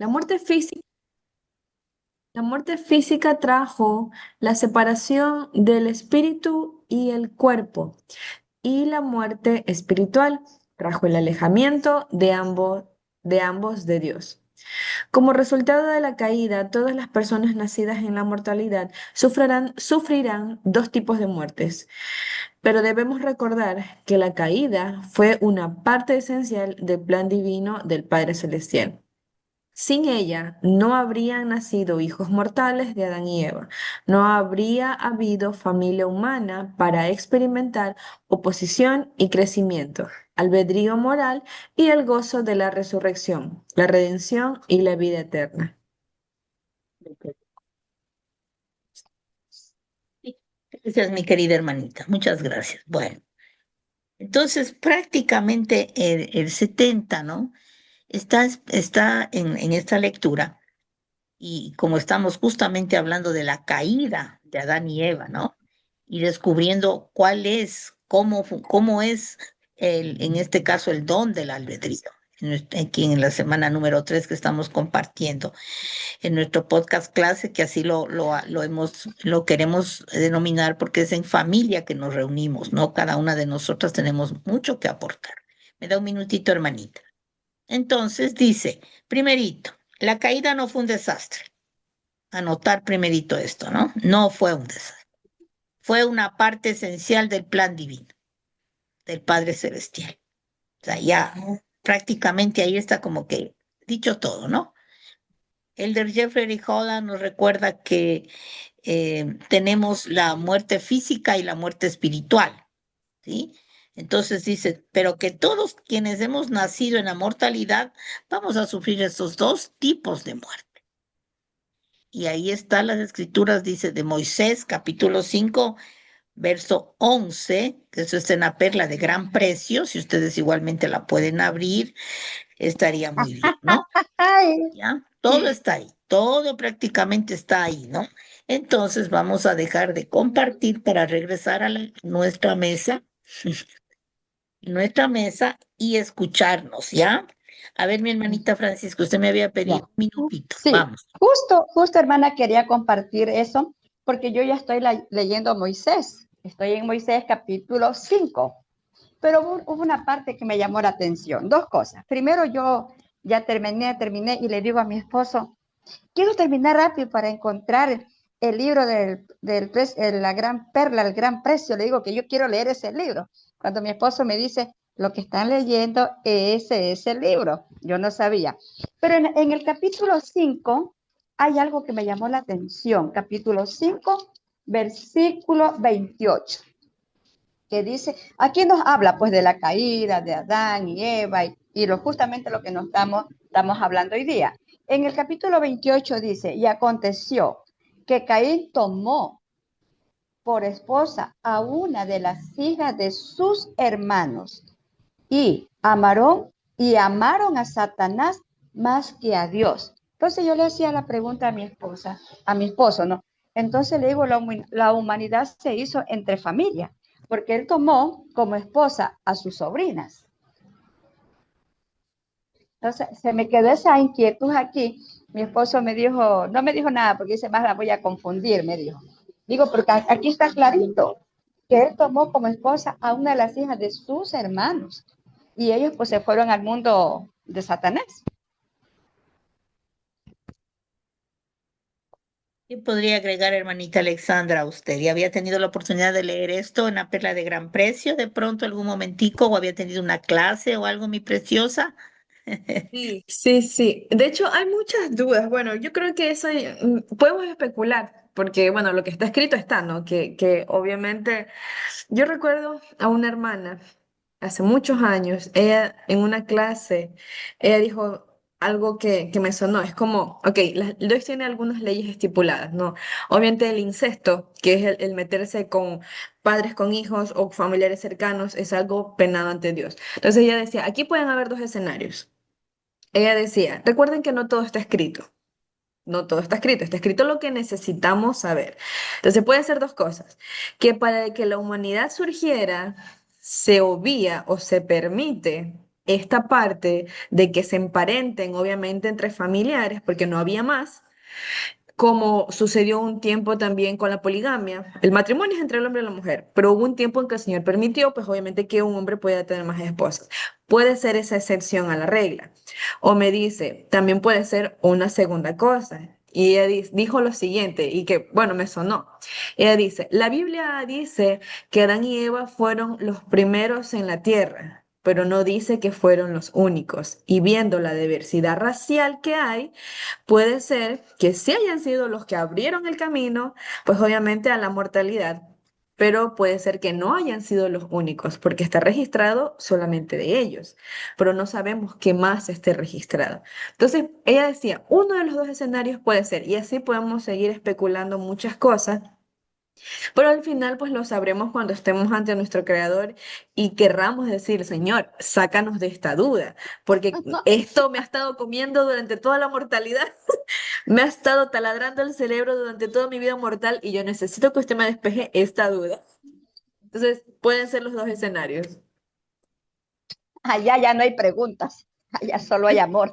La muerte física, la muerte física trajo la separación del espíritu y el cuerpo, y la muerte espiritual trajo el alejamiento de ambos de Dios. Como resultado de la caída, todas las personas nacidas en la mortalidad sufrirán dos tipos de muertes, pero debemos recordar que la caída fue una parte esencial del plan divino del Padre Celestial. Sin ella, no habrían nacido hijos mortales de Adán y Eva. No habría habido familia humana para experimentar oposición y crecimiento, albedrío moral y el gozo de la resurrección, la redención y la vida eterna. Sí, gracias, mi querida hermanita. Muchas gracias. Bueno, entonces prácticamente el 70, ¿no? Está en esta lectura y como estamos justamente hablando de la caída de Adán y Eva, ¿no? Y descubriendo cómo es en este caso el don del albedrío. Aquí en la semana número 3 que estamos compartiendo en nuestro podcast clase, que así lo queremos denominar porque es en familia que nos reunimos, ¿no? Cada una de nosotras tenemos mucho que aportar. Me da un minutito, hermanita. Entonces dice, primerito, la caída no fue un desastre. Anotar primerito esto, ¿no? No fue un desastre. Fue una parte esencial del plan divino, del Padre Celestial. O sea, ya prácticamente ahí está como que dicho todo, ¿no? Elder Jeffrey Holland nos recuerda que tenemos la muerte física y la muerte espiritual, ¿sí? Entonces dice, pero que todos quienes hemos nacido en la mortalidad vamos a sufrir estos dos tipos de muerte. Y ahí están las escrituras, dice de Moisés, capítulo 5 verso 11, que eso está en la perla de gran precio, si ustedes igualmente la pueden abrir, estaría muy bien, ¿no? Ay, ¿Ya? Todo está ahí, todo prácticamente está ahí, ¿no? Entonces vamos a dejar de compartir para regresar a nuestra mesa, y escucharnos, ¿ya? A ver, mi hermanita Francisca, usted me había ya. pedido un minutito, Sí, vamos. justo hermana quería compartir eso porque yo ya estoy leyendo Moisés. Estoy en Moisés capítulo 5. Pero hubo una parte que me llamó la atención. Dos cosas. Primero, yo ya terminé y le digo a mi esposo, quiero terminar rápido para encontrar el libro la gran perla, el gran precio. Le digo que yo quiero leer ese libro. Cuando mi esposo me dice, lo que están leyendo, ese es el libro. Yo no sabía. Pero en el capítulo 5 hay algo que me llamó la atención. Capítulo 5, versículo 28 que dice, aquí nos habla pues de la caída de Adán y Eva justamente lo que nos estamos hablando hoy día. En el capítulo 28 dice, y aconteció que Caín tomó por esposa a una de las hijas de sus hermanos y amaron a Satanás más que a Dios. Entonces yo le hacía la pregunta a mi esposa, a mi esposo, ¿no? Entonces le digo, la humanidad se hizo entre familias, porque él tomó como esposa a sus sobrinas. Entonces se me quedó esa inquietud aquí. Mi esposo me dijo, no me dijo nada, porque dice, más la voy a confundir, me dijo. Digo, porque aquí está clarito, que él tomó como esposa a una de las hijas de sus hermanos. Y ellos pues se fueron al mundo de Satanás. ¿Qué podría agregar, hermanita Alexandra, a usted? ¿Ya había tenido la oportunidad de leer esto en la perla de gran precio de pronto algún momentico o había tenido una clase o algo, mi preciosa? Sí, sí, sí. De hecho, hay muchas dudas. Bueno, yo creo que eso podemos especular, porque bueno, lo que está escrito está, ¿no? Que obviamente yo recuerdo a una hermana hace muchos años, ella en una clase, ella dijo algo que me sonó, es como, ok, Dios tiene algunas leyes estipuladas, ¿no? Obviamente el incesto, que es el meterse con padres con hijos o familiares cercanos, es algo penado ante Dios. Entonces ella decía, aquí pueden haber dos escenarios. Ella decía, recuerden que no todo está escrito. No todo está escrito lo que necesitamos saber. Entonces puede ser dos cosas, que para que la humanidad surgiera, se obvia o se permite, esta parte de que se emparenten, obviamente, entre familiares, porque no había más, como sucedió un tiempo también con la poligamia. El matrimonio es entre el hombre y la mujer, pero hubo un tiempo en que el Señor permitió, pues obviamente que un hombre pueda tener más esposas. Puede ser esa excepción a la regla. O me dice, también puede ser una segunda cosa. Y ella dijo lo siguiente, y que, bueno, me sonó. Ella dice, la Biblia dice que Adán y Eva fueron los primeros en la tierra, pero no dice que fueron los únicos. Y viendo la diversidad racial que hay, puede ser que sí hayan sido los que abrieron el camino, pues obviamente a la mortalidad, pero puede ser que no hayan sido los únicos, porque está registrado solamente de ellos, pero no sabemos qué más esté registrado. Entonces, ella decía, uno de los dos escenarios puede ser, y así podemos seguir especulando muchas cosas. Pero al final, pues lo sabremos cuando estemos ante nuestro Creador y querramos decir, Señor, sácanos de esta duda, porque esto me ha estado comiendo durante toda la mortalidad. Me ha estado taladrando el cerebro durante toda mi vida mortal y yo necesito que usted me despeje esta duda. Entonces, pueden ser los dos escenarios. Allá ya no hay preguntas, allá solo hay amor.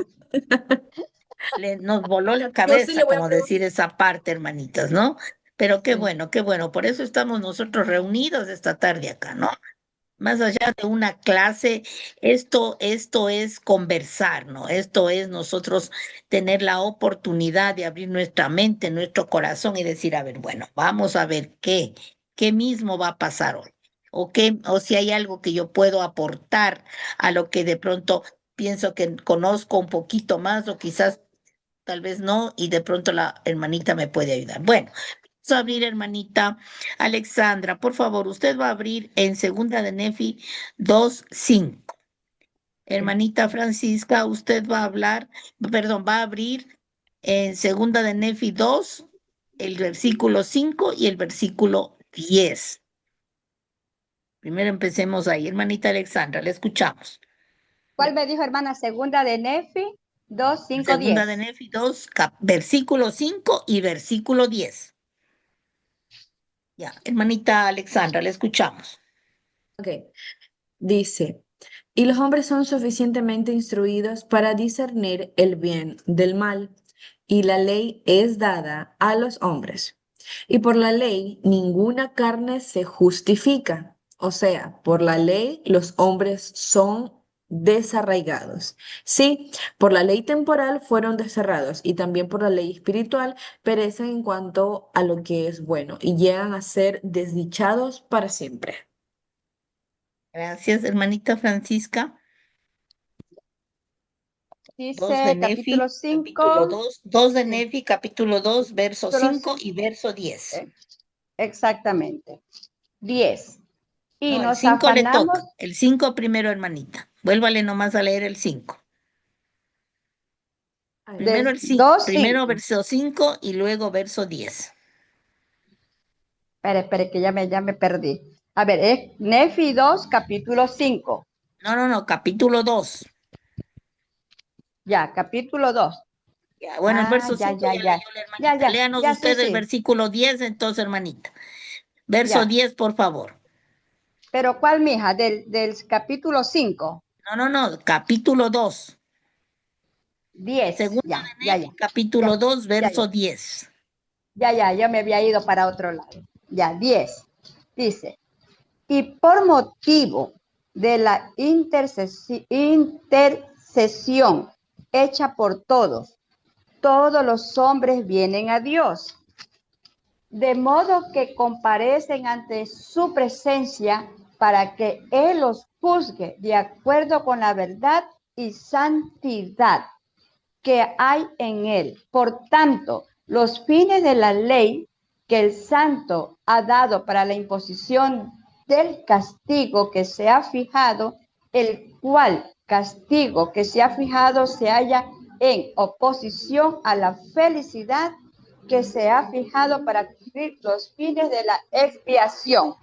Nos voló la Yo sí le cabeza, voy a como preguntar. decir esa parte, hermanitas, ¿no? Pero qué Sí. bueno, qué bueno. Por eso estamos nosotros reunidos esta tarde acá, ¿no? Más allá de una clase, esto es conversar, ¿no? Esto es nosotros tener la oportunidad de abrir nuestra mente, nuestro corazón y decir, a ver, bueno, vamos a ver qué mismo va a pasar hoy. O si hay algo que yo puedo aportar a lo que de pronto pienso que conozco un poquito más o quizás tal vez no, y de pronto la hermanita me puede ayudar. Bueno, vamos a abrir, hermanita Alexandra, por favor, usted va a abrir en Segunda de Nefi 2:5. Hermanita Francisca, usted va a hablar, perdón, va a abrir en Segunda de Nefi 2, el versículo 5 y el versículo 10. Primero empecemos ahí, hermanita Alexandra, le escuchamos. ¿Cuál me dijo, hermana? Segunda de Nefi 2, 5, Segunda de 10. Nefi 2, versículo 5 y versículo 10. Ya, hermanita Alexandra, le escuchamos. Ok, dice, y los hombres son suficientemente instruidos para discernir el bien del mal, y la ley es dada a los hombres. Y por la ley ninguna carne se justifica. O sea, por la ley los hombres son desarraigados. Sí, por la ley temporal fueron desterrados y también por la ley espiritual perecen en cuanto a lo que es bueno y llegan a ser desdichados para siempre. Gracias, hermanita Francisca. 2 de Dice Nefi, capítulo capítulo 5, 2, 2 de sí, Nefi, capítulo 2, verso capítulo 5 5, y verso 10. exactamente. 10. Y No, el nos 5 le afanamos toca. El 5 primero, hermanita. Vuélvale nomás a leer el 5. A ver. Primero del el 5, 2, primero 5. verso 5 y luego verso 10. Espere, que ya me perdí. A ver, es Nefi 2, capítulo 5. No, no, no, capítulo 2. Ya, capítulo 2. Ya, bueno, el Ah, verso ya, 5 ya, ya ya. leyó la Ya, hermanita. ya, Léanos ya, sí, usted el sí. versículo 10, entonces, hermanita. Verso Ya. 10, por favor. Pero ¿cuál, mija? Del capítulo 5. No, no, no, capítulo 2. 10. Segunda Ya, de ya, Nefi, ya. capítulo Ya, 2, ya, ya. verso 10. Ya, yo me había ido para otro lado. Ya, 10. Dice, y por motivo de la intercesión hecha por todos los hombres vienen a Dios, de modo que comparecen ante su presencia para que Él los juzgue de acuerdo con la verdad y santidad que hay en Él. Por tanto, los fines de la ley que el santo ha dado para la imposición del castigo que se ha fijado, el cual castigo que se ha fijado se halla en oposición a la felicidad que se ha fijado para cumplir los fines de la expiación.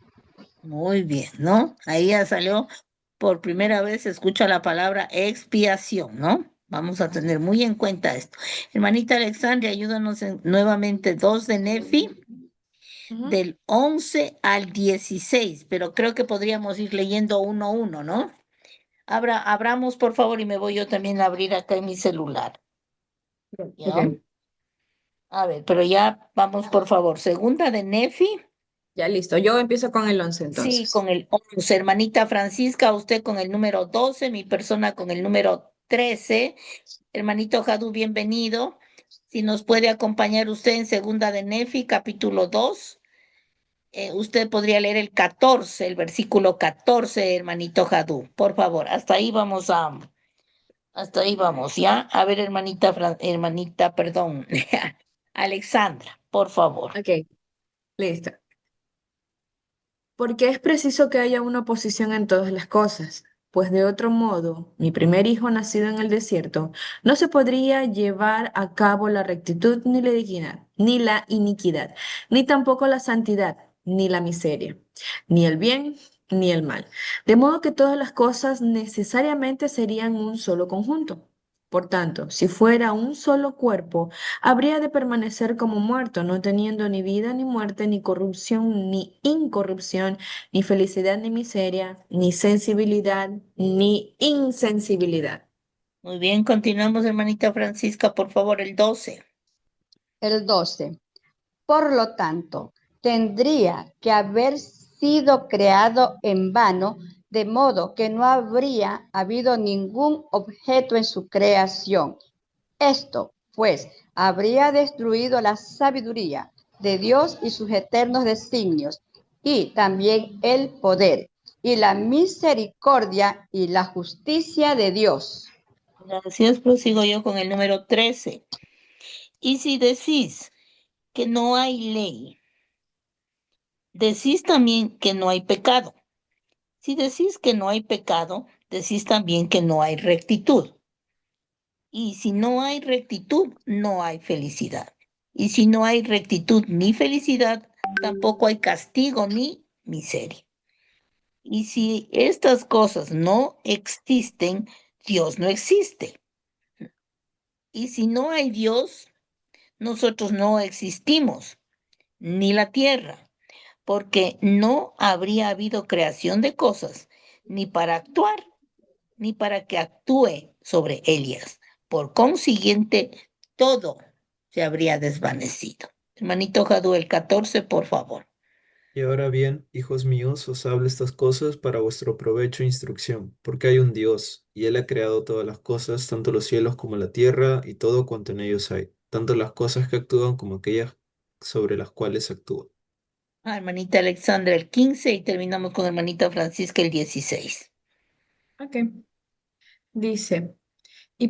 Muy bien, ¿no? Ahí ya salió por primera vez, se escucha la palabra expiación, ¿no? Vamos a tener muy en cuenta esto. Hermanita Alexandria, ayúdanos nuevamente 2 de Nefi, Ujú. del 11 al 16, pero creo que podríamos ir leyendo uno a uno, ¿no? Abramos, por favor, y me voy yo también a abrir acá en mi celular. ¿Ya? Ok, A ver, pero ya vamos, por favor. Segunda de Nefi. ya listo. Yo empiezo con el 11 Sí, entonces. con el 11, hermanita Francisca, usted con el número 12, mi persona con el número 13. Hermanito Jadu, bienvenido. Si nos puede acompañar usted en Segunda de Nefi, capítulo 2, usted podría leer el 14, el versículo 14, hermanito Jadu, por favor. Hasta ahí vamos, ¿ya? A ver, hermanita, perdón, Alexandra, por favor. Ok, listo. Porque es preciso que haya una oposición en todas las cosas, pues de otro modo, mi primer hijo nacido en el desierto, no se podría llevar a cabo la rectitud ni la iniquidad, ni tampoco la santidad, ni la miseria, ni el bien, ni el mal. De modo que todas las cosas necesariamente serían un solo conjunto. Por tanto, si fuera un solo cuerpo, habría de permanecer como muerto, no teniendo ni vida ni muerte, ni corrupción ni incorrupción, ni felicidad ni miseria, ni sensibilidad ni insensibilidad. Muy bien, continuamos, hermanita Francisca, por favor, el 12. El 12. Por lo tanto, tendría que haber sido creado en vano, de modo que no habría habido ningún objeto en su creación. Esto, pues, habría destruido la sabiduría de Dios y sus eternos designios, y también el poder y la misericordia y la justicia de Dios. Gracias, prosigo yo con el número 13. Y si decís que no hay ley, decís también que no hay pecado. Si decís que no hay pecado, decís también que no hay rectitud. Y si no hay rectitud, no hay felicidad. Y si no hay rectitud ni felicidad, tampoco hay castigo ni miseria. Y si estas cosas no existen, Dios no existe. Y si no hay Dios, nosotros no existimos, ni la tierra, porque no habría habido creación de cosas, ni para actuar, ni para que actúe sobre ellas. Por consiguiente, todo se habría desvanecido. Hermanito Jadu, el 14, por favor. Y ahora bien, hijos míos, os hablo estas cosas para vuestro provecho e instrucción, porque hay un Dios, y Él ha creado todas las cosas, tanto los cielos como la tierra, y todo cuanto en ellos hay, tanto las cosas que actúan como aquellas sobre las cuales actúa. Hermanita Alexandra, el 15, y terminamos con hermanita Francisca, el 16. Ok. Dice. Y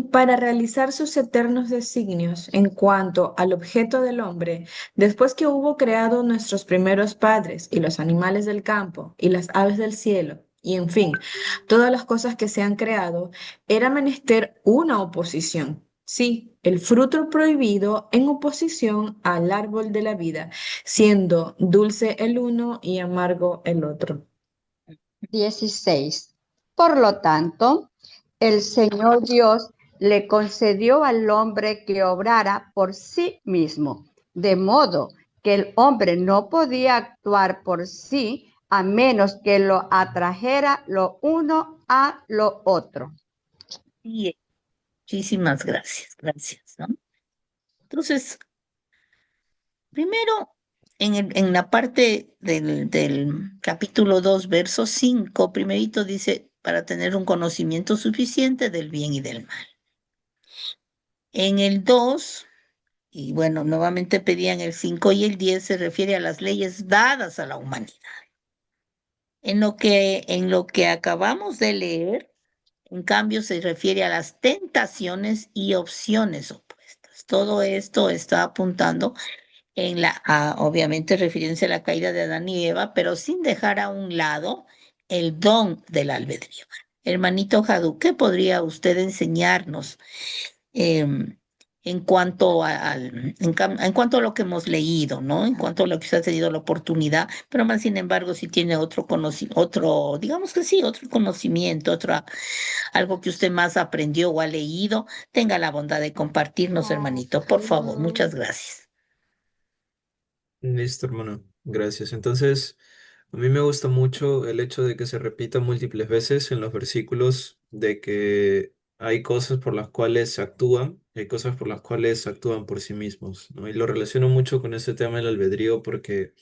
para realizar sus eternos designios en cuanto al objeto del hombre, después que hubo creado nuestros primeros padres y los animales del campo y las aves del cielo, y en fin, todas las cosas que se han creado, era menester una oposición. Sí, el fruto prohibido en oposición al árbol de la vida, siendo dulce el uno y amargo el otro. 16. Por lo tanto, el Señor Dios le concedió al hombre que obrara por sí mismo, de modo que el hombre no podía actuar por sí a menos que lo atrajera lo uno a lo otro. Y muchísimas gracias, gracias, ¿no? Entonces, primero, en la parte del capítulo 2, verso 5, primerito dice, para tener un conocimiento suficiente del bien y del mal. En el 2, y bueno, nuevamente pedían el 5 y el 10, se refiere a las leyes dadas a la humanidad. En lo que acabamos de leer, en cambio, se refiere a las tentaciones y opciones opuestas. Todo esto está apuntando obviamente refiriéndose a la caída de Adán y Eva, pero sin dejar a un lado el don del albedrío. Hermanito Jadu, ¿qué podría usted enseñarnos em, en cuanto a lo que hemos leído, ¿no? En cuanto a lo que usted ha tenido la oportunidad, pero más sin embargo, si tiene digamos que sí, otro conocimiento, algo que usted más aprendió o ha leído, tenga la bondad de compartirnos, hermanito, por favor. Muchas gracias. Listo, hermano. Gracias. Entonces, A mí me gusta mucho el hecho de que se repita múltiples veces en los versículos de que hay cosas por las cuales se actúan, hay cosas por las cuales actúan por sí mismos, ¿no? Y lo relaciono mucho con ese tema del albedrío porque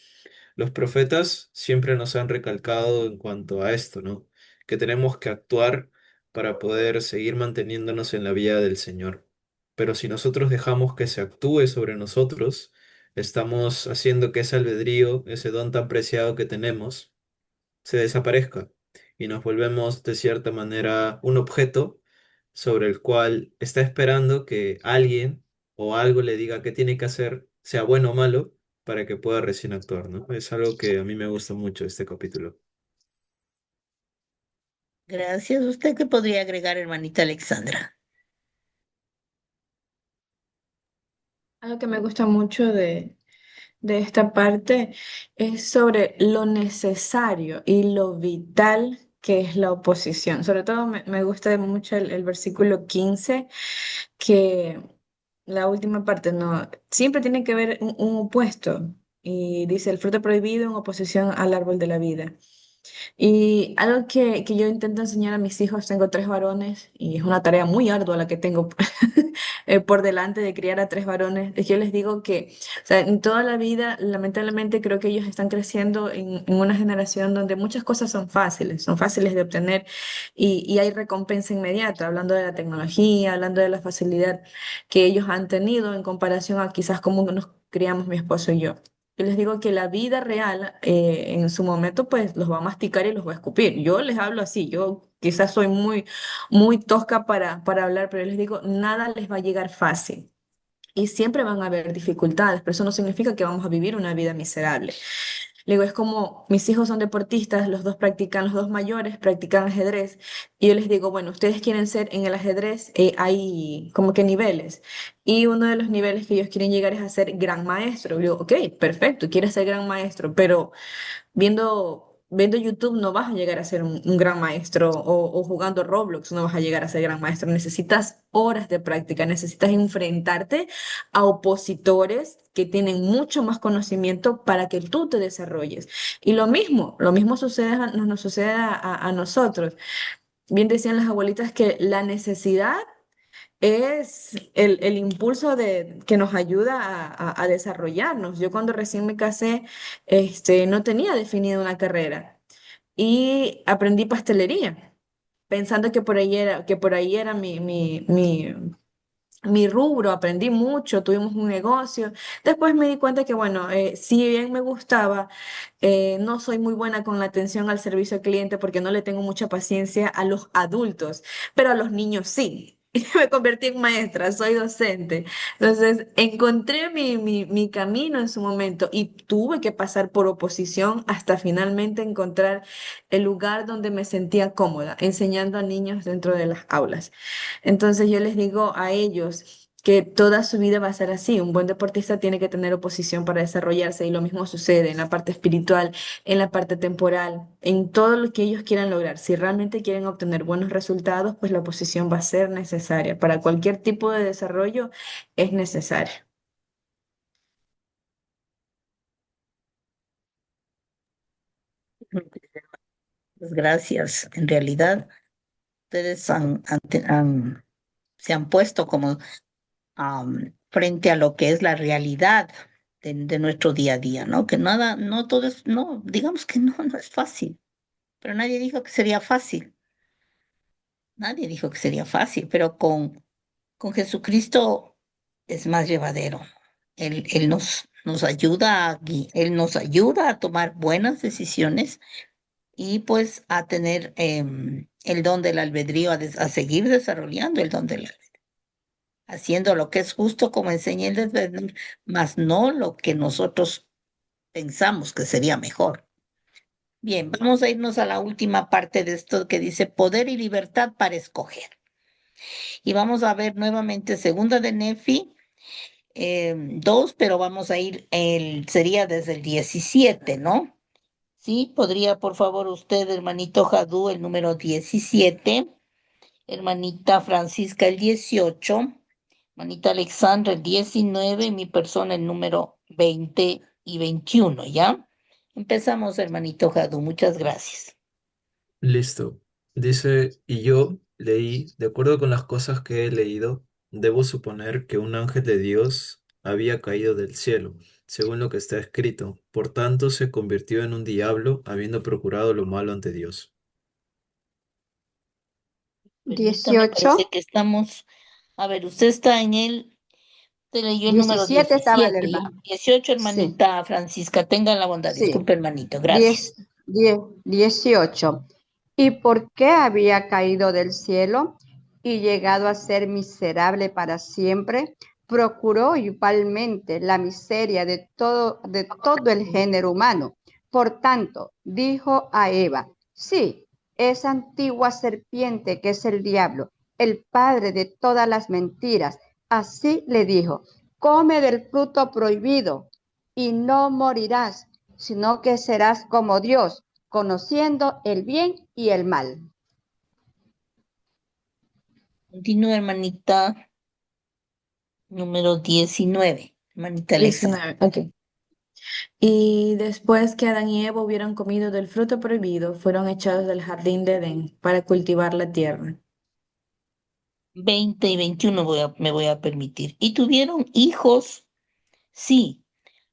los profetas siempre nos han recalcado en cuanto a esto, ¿no? Que tenemos que actuar para poder seguir manteniéndonos en la vía del Señor. Pero si nosotros dejamos que se actúe sobre nosotros, estamos haciendo que ese albedrío, ese don tan preciado que tenemos, se desaparezca y nos volvemos de cierta manera un objeto sobre el cual está esperando que alguien o algo le diga qué tiene que hacer, sea bueno o malo, para que pueda recién actuar, ¿no? Es algo que a mí me gusta mucho este capítulo. Gracias. ¿Usted qué podría agregar, hermanita Alexandra? Algo que me gusta mucho de esta parte es sobre lo necesario y lo vital que es la oposición. Sobre todo me gusta mucho el versículo 15, que la última parte, no, siempre tiene que haber un opuesto. Y dice, el fruto prohibido en oposición al árbol de la vida. Y algo que yo intento enseñar a mis hijos, tengo tres varones y es una tarea muy ardua la que tengo por delante de criar a tres varones. Es que yo les digo que, o sea, en toda la vida, lamentablemente creo que ellos están creciendo en una generación donde muchas cosas son fáciles de obtener y hay recompensa inmediata, hablando de la tecnología, hablando de la facilidad que ellos han tenido en comparación a quizás cómo nos criamos mi esposo y yo. Yo les digo que la vida real en su momento pues los va a masticar y los va a escupir. Yo les hablo así, yo quizás soy muy tosca para hablar, pero yo les digo, nada les va a llegar fácil. Y siempre van a haber dificultades, pero eso no significa que vamos a vivir una vida miserable. Le digo, es como mis hijos son deportistas, los dos practican, los dos mayores practican ajedrez, y yo les digo, bueno, ustedes quieren ser en el ajedrez, hay como que niveles, y uno de los niveles que ellos quieren llegar es a ser gran maestro. Yo digo, ok, perfecto, quieres ser gran maestro, pero viendo YouTube no vas a llegar a ser un gran maestro o jugando Roblox no vas a llegar a ser gran maestro. Necesitas horas de práctica, necesitas enfrentarte a opositores que tienen mucho más conocimiento para que tú te desarrolles. Y lo mismo sucede, nos sucede a nosotros. Bien decían las abuelitas que la necesidad es el impulso que nos ayuda a desarrollarnos. Yo cuando recién me casé, no tenía definida una carrera y aprendí pastelería, pensando que por ahí era mi rubro, aprendí mucho, tuvimos un negocio. Después me di cuenta que, bueno, si bien me gustaba, no soy muy buena con la atención al servicio al cliente porque no le tengo mucha paciencia a los adultos, pero a los niños sí. Y me convertí en maestra, soy docente. Entonces, encontré mi camino en su momento y tuve que pasar por oposición hasta finalmente encontrar el lugar donde me sentía cómoda, enseñando a niños dentro de las aulas. Entonces yo les digo a ellos que toda su vida va a ser así. Un buen deportista tiene que tener oposición para desarrollarse y lo mismo sucede en la parte espiritual, en la parte temporal, en todo lo que ellos quieran lograr. Si realmente quieren obtener buenos resultados, pues la oposición va a ser necesaria. Para cualquier tipo de desarrollo es necesaria. Pues gracias. En realidad, ustedes se han puesto como frente a lo que es la realidad de nuestro día a día, ¿no? Que nada, no todo es, no, digamos que no, no es fácil, pero nadie dijo que sería fácil, nadie dijo que sería fácil, pero con Jesucristo es más llevadero. Él nos ayuda Él nos ayuda a tomar buenas decisiones y pues a tener el don del albedrío, a seguir desarrollando el don del albedrío, haciendo lo que es justo como enseña el deber, más no lo que nosotros pensamos que sería mejor. Bien, vamos a irnos a la última parte de esto que dice poder y libertad para escoger. Y vamos a ver nuevamente segunda de Nefi 2, pero vamos a ir, sería desde el 17, ¿no? Sí, podría por favor usted, hermanito Jadú, el número 17, hermanita Francisca el 18, hermanita Alexandra el 19 y mi persona el número 20 y 21, ¿ya? Empezamos, hermanito Jadu, muchas gracias. Listo. Dice, y yo leí, de acuerdo con las cosas que he leído, debo suponer que un ángel de Dios había caído del cielo, según lo que está escrito. Por tanto, se convirtió en un diablo, habiendo procurado lo malo ante Dios. Permítame, 18, parece que estamos, a ver, usted está en te leyó el número 17 estaba el 17, ¿ya? hermano. 18, Sí, hermanita Francisca, tenga la bondad, sí. disculpe, hermanito, gracias. 10, 10, 18. ¿Y por qué había caído del cielo y llegado a ser miserable para siempre? Procuró igualmente la miseria de todo el género humano. Por tanto, dijo a Eva, sí, esa antigua serpiente que es el diablo, el padre de todas las mentiras, así le dijo, come del fruto prohibido y no morirás, sino que serás como Dios, conociendo el bien y el mal. Continúa, hermanita número 19, hermanita Alexandra. 19, ok. Y después que Adán y Eva hubieron comido del fruto prohibido, fueron echados del jardín de Edén para cultivar la tierra. 20 y 21 me voy a permitir. Y tuvieron hijos, sí,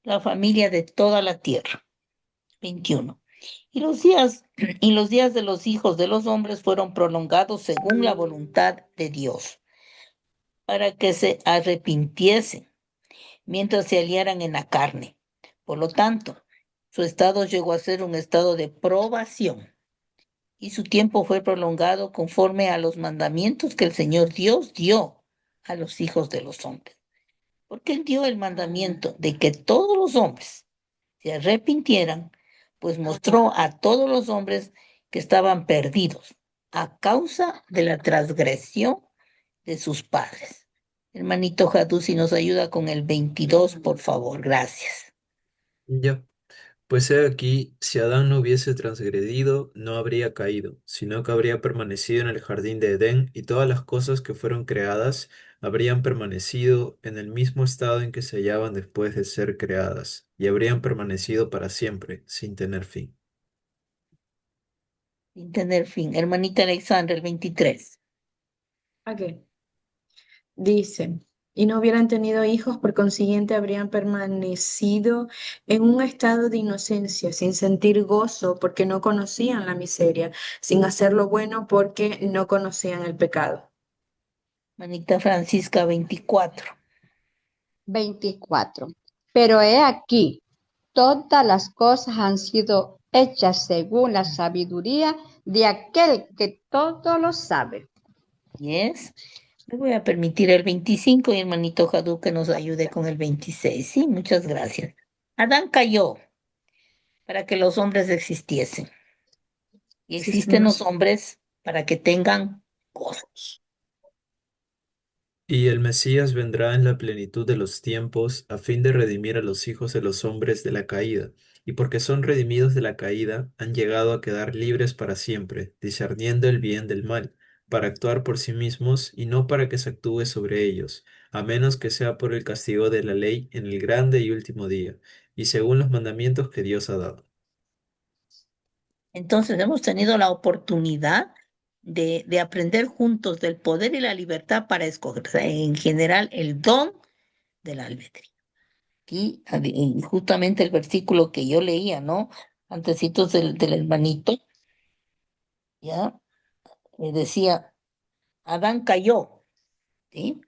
la familia de toda la tierra. 21. Y los días, y los días de los hijos de los hombres fueron prolongados según la voluntad de Dios, para que se arrepintiesen mientras se aliaran en la carne. Por lo tanto, su estado llegó a ser un estado de probación y su tiempo fue prolongado conforme a los mandamientos que el Señor Dios dio a los hijos de los hombres. Porque Él dio el mandamiento de que todos los hombres se arrepintieran, pues mostró a todos los hombres que estaban perdidos a causa de la transgresión de sus padres. Hermanito Jadú, si nos ayuda con el 22, por favor, gracias. Ya. Pues he aquí, si Adán no hubiese transgredido, no habría caído, sino que habría permanecido en el jardín de Edén, y todas las cosas que fueron creadas habrían permanecido en el mismo estado en que se hallaban después de ser creadas, y habrían permanecido para siempre, sin tener fin. Sin tener fin. Hermanita Alexandra, el 23. Ok. Dice, y no hubieran tenido hijos, por consiguiente habrían permanecido en un estado de inocencia, sin sentir gozo porque no conocían la miseria, sin hacer lo bueno porque no conocían el pecado. Hermanita Francisca, 24. 24. Pero he aquí, todas las cosas han sido hechas según la sabiduría de aquel que todo lo sabe. Yes. Le voy a permitir el 25 y hermanito Jadú que nos ayude con el 26. Sí, muchas gracias. Adán cayó para que los hombres existiesen. Y Sí, existen señor. los hombres para que tengan gozos. Y el Mesías vendrá en la plenitud de los tiempos a fin de redimir a los hijos de los hombres de la caída, y porque son redimidos de la caída, han llegado a quedar libres para siempre, discerniendo el bien del mal, para actuar por sí mismos y no para que se actúe sobre ellos, a menos que sea por el castigo de la ley en el grande y último día, y según los mandamientos que Dios ha dado. Entonces hemos tenido la oportunidad de aprender juntos del poder y la libertad para escoger, o sea, en general, el don del albedrío. Aquí, justamente el versículo que yo leía, ¿no? Antecitos del hermanito, ya, decía, Adán cayó, ¿sí?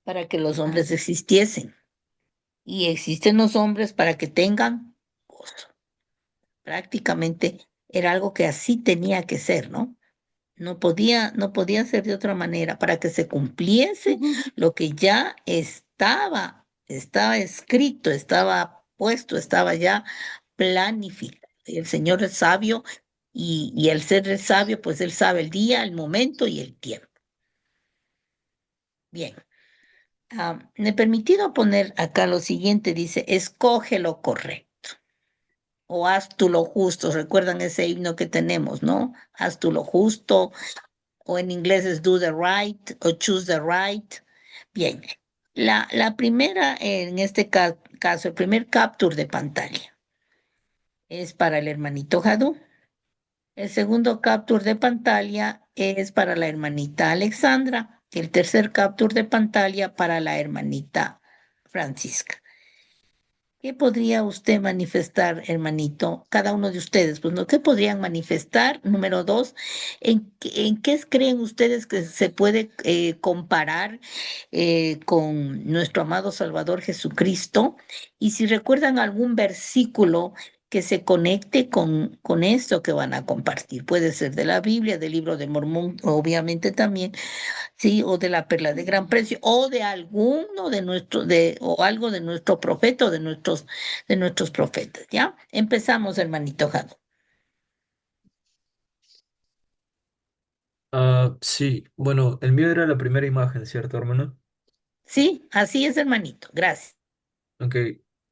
Para que los hombres existiesen. Y existen los hombres para que tengan gozo. Prácticamente era algo que así tenía que ser, ¿no? No podía ser de otra manera para que se cumpliese lo que ya estaba escrito, estaba puesto, estaba ya planificado. Y el Señor es sabio y al ser sabio, pues Él sabe el día, el momento y el tiempo. Bien, me he permitido poner acá lo siguiente, dice, escoge lo correcto o haz tú lo justo. Recuerdan ese himno que tenemos, ¿no? Haz tú lo justo, o en inglés es do the right o choose the right. Bien, la primera, en este caso, el primer capture de pantalla. es para el hermanito Jadú. El segundo capture de pantalla es para la hermanita Alexandra. El tercer capture de pantalla para la hermanita Francisca. ¿Qué podría usted manifestar, hermanito? Cada uno de ustedes, pues, ¿no? ¿Qué podrían manifestar? Número dos, ¿en qué creen ustedes que se puede comparar con nuestro amado Salvador Jesucristo? Y si recuerdan algún versículo que se conecte con esto que van a compartir. Puede ser de la Biblia, del libro de Mormón, obviamente también, sí, o de la perla de gran precio, o de alguno de nuestros, o algo de nuestro profeta, o de nuestros profetas, ¿ya? Empezamos, hermanito Jado. Sí, bueno, el mío era la primera imagen, ¿cierto, hermano? Sí, así es, hermanito, gracias. Ok,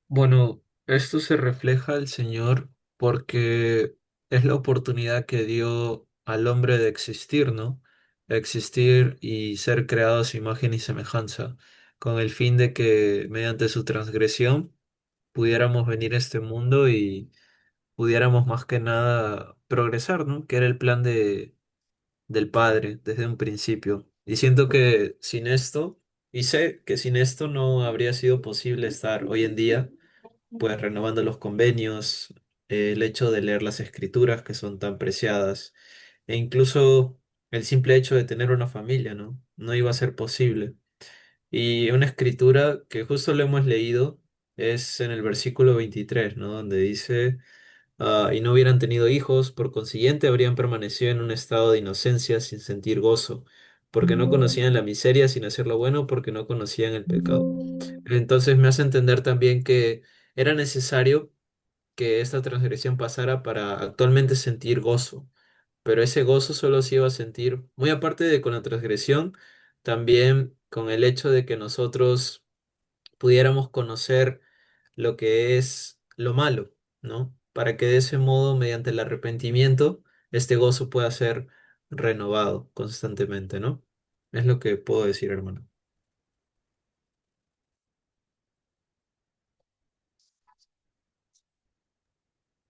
bueno, esto se refleja al Señor porque es la oportunidad que dio al hombre de existir, ¿no? Existir y ser creado a su imagen y semejanza, con el fin de que mediante su transgresión pudiéramos venir a este mundo y pudiéramos más que nada progresar, ¿no? Que era el plan del Padre desde un principio. Y siento que sin esto, y sé que sin esto no habría sido posible estar hoy en día, pues renovando los convenios, el hecho de leer las escrituras que son tan preciadas, e incluso el simple hecho de tener una familia, ¿no? No iba a ser posible. Y una escritura que justo lo hemos leído es en el versículo 23, ¿no? Donde dice y no hubieran tenido hijos, por consiguiente habrían permanecido en un estado de inocencia sin sentir gozo, porque no conocían la miseria sin hacer lo bueno, porque no conocían el pecado. Entonces me hace entender también que era necesario que esta transgresión pasara para actualmente sentir gozo, pero ese gozo solo se iba a sentir, muy aparte de con la transgresión, también con el hecho de que nosotros pudiéramos conocer lo que es lo malo, ¿no? Para que de ese modo, mediante el arrepentimiento, este gozo pueda ser renovado constantemente, ¿no? Es lo que puedo decir, hermano.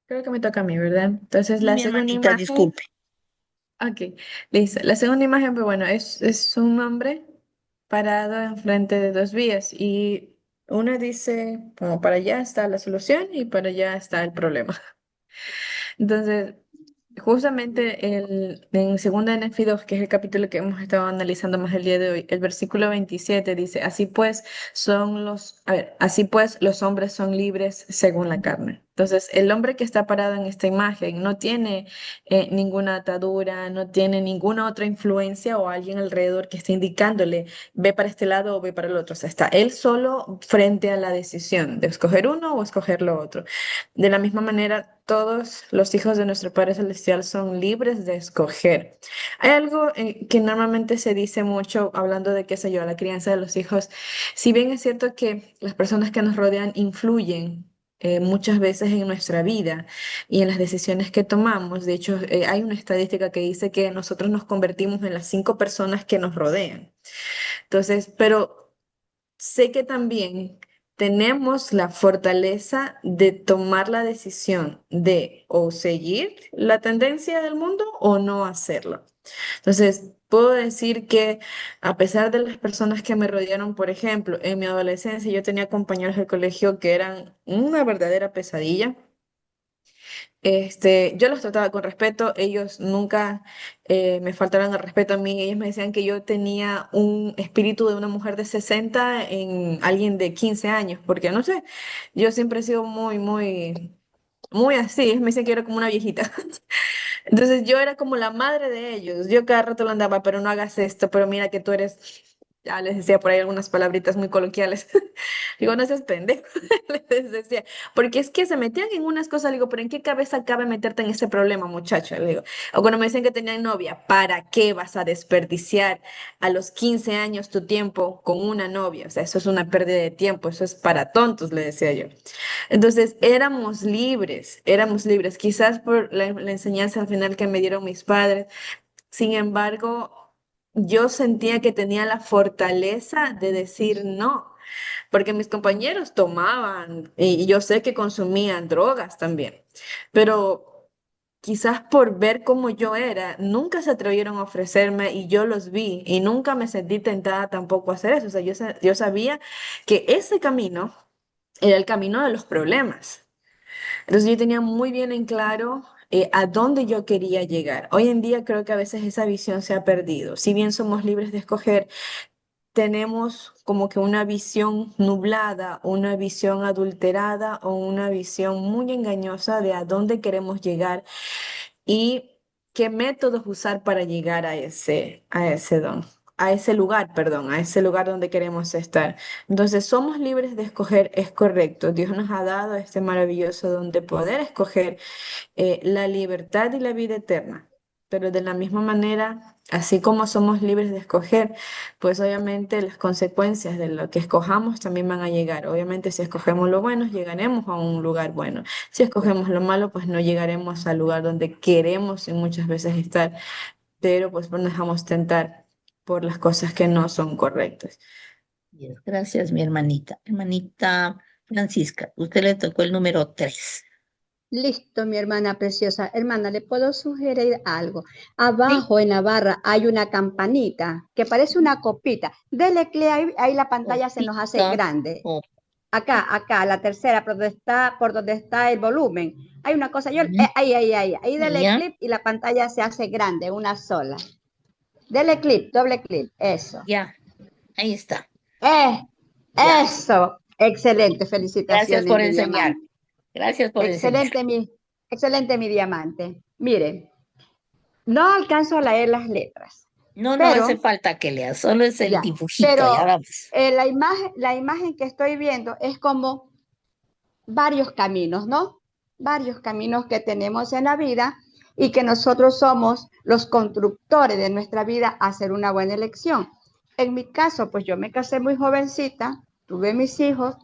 Creo que me toca a mí, ¿verdad? Entonces, Y la mi segunda hermanita, imagen, disculpe. ok, listo. La segunda imagen, pues bueno, es un hombre parado enfrente de dos vías y una dice, como para allá está la solución y para allá está el problema. Entonces, justamente en segunda de Nefi 2, que es el capítulo que hemos estado analizando más el día de hoy, el versículo 27 dice, así pues los hombres son libres según la carne. Entonces, el hombre que está parado en esta imagen no tiene ninguna atadura, no tiene ninguna otra influencia o alguien alrededor que esté indicándole, ve para este lado o ve para el otro. O sea, está él solo frente a la decisión de escoger uno o escoger lo otro. De la misma manera, todos los hijos de nuestro Padre Celestial son libres de escoger. Hay algo que normalmente se dice mucho hablando de, qué sé yo, la crianza de los hijos. Si bien es cierto que las personas que nos rodean influyen muchas veces en nuestra vida y en las decisiones que tomamos, de hecho, hay una estadística que dice que nosotros nos convertimos en las 5 personas que nos rodean. Entonces, pero sé que también tenemos la fortaleza de tomar la decisión de o seguir la tendencia del mundo o no hacerlo. Entonces, puedo decir que a pesar de las personas que me rodearon, por ejemplo, en mi adolescencia yo tenía compañeros de colegio que eran una verdadera pesadilla. Yo los trataba con respeto, ellos nunca me faltaron el respeto a mí, ellos me decían que yo tenía un espíritu de una mujer de 60 en alguien de 15 años, porque no sé, yo siempre he sido muy, muy, muy así, ellos me decían que yo era como una viejita. Entonces yo era como la madre de ellos. Yo cada rato lo andaba, pero no hagas esto, pero mira que tú eres, ya les decía por ahí algunas palabritas muy coloquiales. Digo, no seas pendejo, les decía, porque es que se metían en unas cosas, le digo, pero ¿en qué cabeza cabe meterte en ese problema, muchacho? Le digo, o cuando me decían que tenían novia, ¿para qué vas a desperdiciar a los 15 años tu tiempo con una novia? O sea, eso es una pérdida de tiempo, eso es para tontos, le decía yo. Entonces éramos libres, quizás por la enseñanza al final que me dieron mis padres. Sin embargo, yo sentía que tenía la fortaleza de decir no. porque mis compañeros tomaban y yo sé que consumían drogas también, pero quizás por ver cómo yo era, nunca se atrevieron a ofrecerme y yo los vi y nunca me sentí tentada tampoco a hacer eso. O sea, yo sabía que ese camino era el camino de los problemas. Entonces yo tenía muy bien en claro a dónde yo quería llegar. Hoy en día creo que a veces esa visión se ha perdido. Si bien somos libres de escoger, tenemos como que una visión nublada, una visión adulterada o una visión muy engañosa de a dónde queremos llegar y qué métodos usar para llegar a ese don, a ese lugar, perdón, a ese lugar donde queremos estar. Entonces, somos libres de escoger, es correcto. Dios nos ha dado este maravilloso don de poder escoger la libertad y la vida eterna. Pero de la misma manera, así como somos libres de escoger, pues obviamente las consecuencias de lo que escojamos también van a llegar. Obviamente si escogemos lo bueno, llegaremos a un lugar bueno. Si escogemos lo malo, pues no llegaremos al lugar donde queremos y muchas veces estar, pero pues no nos dejamos tentar por las cosas que no son correctas. Yes, gracias, mi hermanita. Hermanita Francisca, usted le tocó el número 3. Listo, mi hermana preciosa. Hermana, ¿le puedo sugerir algo? Sí. Abajo en la barra hay una campanita que parece una copita. Dele clic ahí la pantalla se nos hace Copita, grande. copita. Acá, la tercera, por donde está el volumen. Hay una cosa, ahí dele Ya, clic y la pantalla se hace grande, una sola. Dele clic, doble clic, eso. ya, ahí está. Eh, Ya, eso, excelente, gracias felicitaciones, por mi enseñar. diamante. Gracias por enseñar. Excelente, excelente, mi diamante. Mire, no alcanzo a leer las letras, No, no hace pero falta que leas, solo es el ya, dibujito, ya pero vamos. la imagen que estoy viendo es como varios caminos, ¿no? Varios caminos que tenemos en la vida y que nosotros somos los constructores de nuestra vida a hacer una buena elección. En mi caso, pues yo me casé muy jovencita, tuve mis hijos,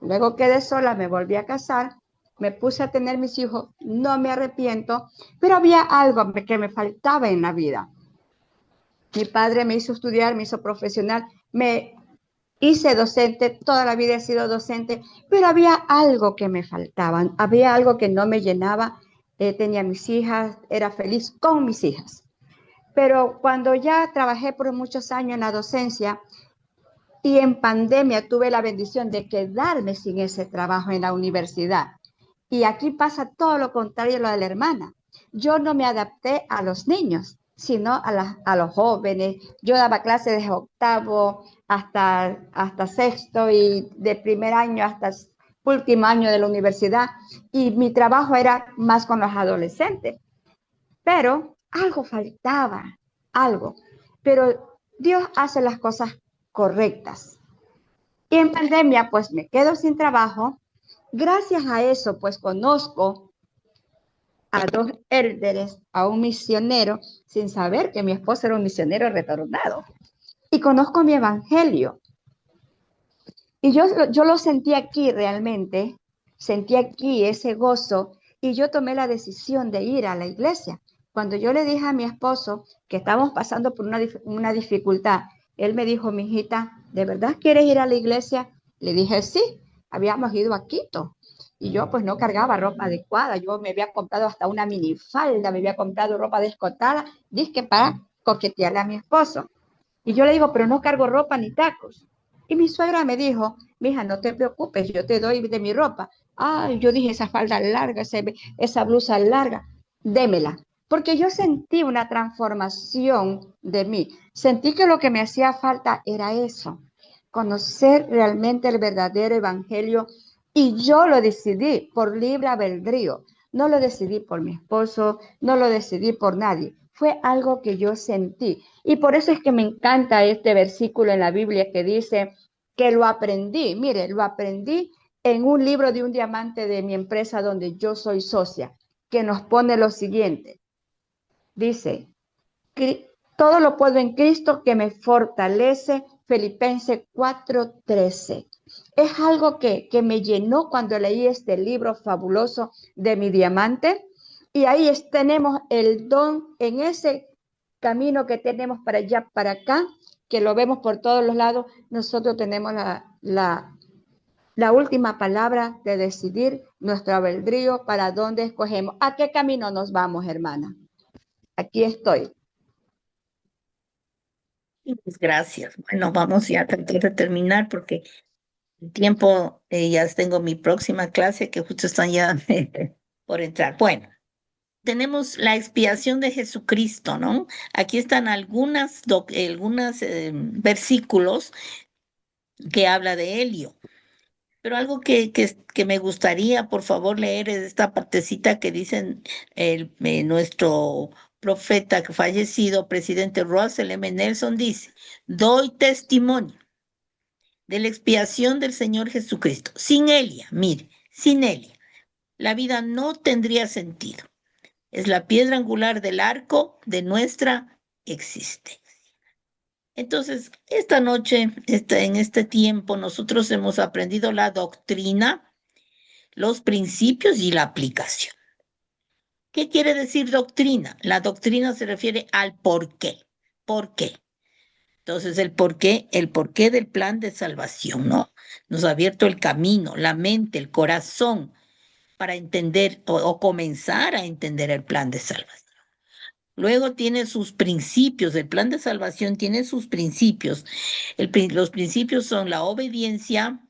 luego quedé sola, me volví a casar, me puse a tener mis hijos, no me arrepiento, pero había algo que me faltaba en la vida. Mi padre me hizo estudiar, me hizo profesional, me hice docente, toda la vida he sido docente, pero había algo que me faltaba, había algo que no me llenaba. Tenía mis hijas, era feliz con mis hijas. Pero cuando ya trabajé por muchos años en la docencia y en pandemia tuve la bendición de quedarme sin ese trabajo en la universidad. Y aquí pasa todo lo contrario a lo de la hermana. Yo no me adapté a los niños, sino a los jóvenes. Yo daba clases desde octavo hasta sexto y de primer año hasta último año de la universidad. Y mi trabajo era más con los adolescentes. Pero algo faltaba, algo. Pero Dios hace las cosas correctas. Y en pandemia, pues me quedo sin trabajo. Gracias a eso, pues conozco a dos élderes, a un misionero, sin saber que mi esposo era un misionero retornado. Y conozco mi evangelio. Y yo lo sentí aquí realmente, sentí aquí ese gozo y yo tomé la decisión de ir a la iglesia. Cuando yo le dije a mi esposo que estábamos pasando por una dificultad, él me dijo, mi hijita, ¿de verdad quieres ir a la iglesia? Le dije, sí, habíamos ido a Quito. Y yo pues no cargaba ropa adecuada, yo me había comprado hasta una minifalda, me había comprado ropa descotada, dizque para coquetearle a mi esposo. Y yo le digo, pero no cargo ropa ni tacos. Y mi suegra me dijo, mija, no te preocupes, yo te doy de mi ropa. Ay, yo dije, esa falda larga, esa blusa larga, démela. Porque yo sentí una transformación de mí. Sentí que lo que me hacía falta era eso, conocer realmente el verdadero evangelio. Y yo lo decidí por libre albedrío. No lo decidí por mi esposo, no lo decidí por nadie. Fue algo que yo sentí. Y por eso es que me encanta este versículo en la Biblia que dice que lo aprendí. Mire, lo aprendí en un libro de un diamante de mi empresa donde yo soy socia, que nos pone lo siguiente. Dice, todo lo puedo en Cristo que me fortalece. Filipenses 4:13. Es algo que me llenó cuando leí este libro fabuloso de mi diamante. Y ahí tenemos el don en ese camino que tenemos para allá, para acá, que lo vemos por todos los lados. Nosotros tenemos la, la última palabra de decidir nuestro albedrío para dónde escogemos. ¿A qué camino nos vamos, hermana? Aquí estoy. Pues gracias. Bueno, vamos ya a tratar de terminar porque el tiempo, ya tengo mi próxima clase que justo están ya por entrar. Bueno, tenemos la expiación de Jesucristo, ¿no? Aquí están algunas versículos que habla de Helio. Pero algo que me gustaría, por favor, leer es esta partecita que dicen nuestro profeta que fallecido, presidente Russell M. Nelson, dice, doy testimonio de la expiación del Señor Jesucristo. Sin ella, mire, sin ella, la vida no tendría sentido. Es la piedra angular del arco de nuestra existencia. Entonces, esta noche, en este tiempo, nosotros hemos aprendido la doctrina, los principios y la aplicación. ¿Qué quiere decir doctrina? La doctrina se refiere al por qué. ¿Por qué? Entonces, el porqué del plan de salvación, ¿no? Nos ha abierto el camino, la mente, el corazón para entender o comenzar a entender el plan de salvación. Luego tiene sus principios, el plan de salvación tiene sus principios. Los principios son la obediencia,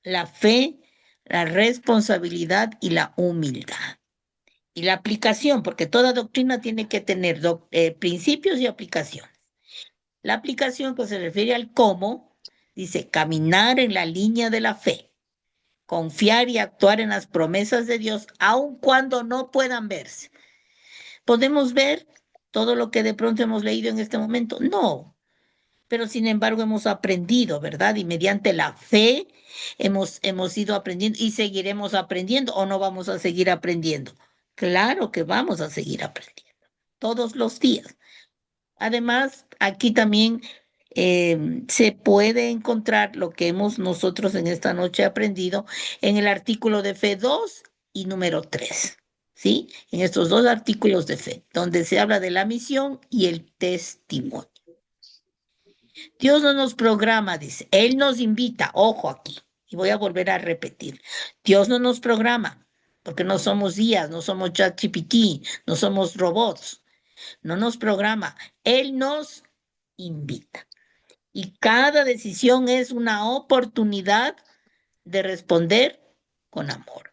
la fe, la responsabilidad y la humildad. Y la aplicación, porque toda doctrina tiene que tener principios y aplicación. La aplicación que se refiere al cómo, dice, caminar en la línea de la fe, confiar y actuar en las promesas de Dios, aun cuando no puedan verse. ¿Podemos ver todo lo que de pronto hemos leído en este momento? No, pero sin embargo hemos aprendido, ¿verdad? Y mediante la fe hemos ido aprendiendo y seguiremos aprendiendo o no vamos a seguir aprendiendo. Claro que vamos a seguir aprendiendo todos los días. Además, aquí también se puede encontrar lo que hemos nosotros en esta noche aprendido en el artículo de fe 2 y número 3. ¿Sí? En estos dos artículos de fe, donde se habla de la misión y el testimonio. Dios no nos programa, dice, Él nos invita, ojo aquí, y voy a volver a repetir, Dios no nos programa, porque no somos guías, no somos ChatGPT, no somos robots, no nos programa, Él nos invita. Y cada decisión es una oportunidad de responder con amor.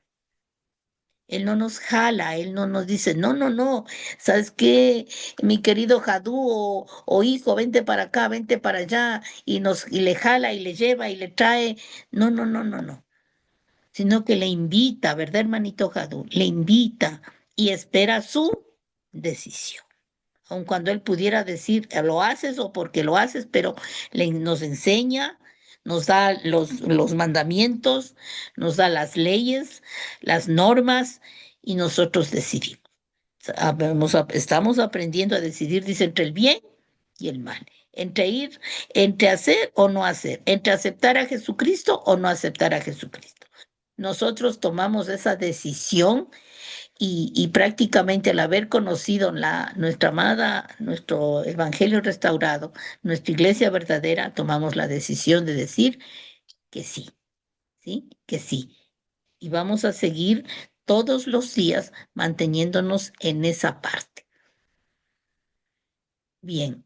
Él no nos jala, Él no nos dice, no, no, no, ¿sabes qué? Mi querido Jadú o hijo, vente para acá, vente para allá, y le jala y le lleva y le trae. No, no, no, no, no. Sino que le invita, ¿verdad, hermanito Jadú? Le invita y espera su decisión. Aun cuando él pudiera decir, lo haces o porque lo haces, pero nos enseña, nos da los mandamientos, nos da las leyes, las normas y nosotros decidimos. Estamos aprendiendo a decidir, dice, entre el bien y el mal, entre hacer o no hacer, entre aceptar a Jesucristo o no aceptar a Jesucristo. Nosotros tomamos esa decisión y prácticamente al haber conocido nuestro evangelio restaurado, nuestra iglesia verdadera, tomamos la decisión de decir que sí, ¿sí? Que sí. Y vamos a seguir todos los días manteniéndonos en esa parte. Bien,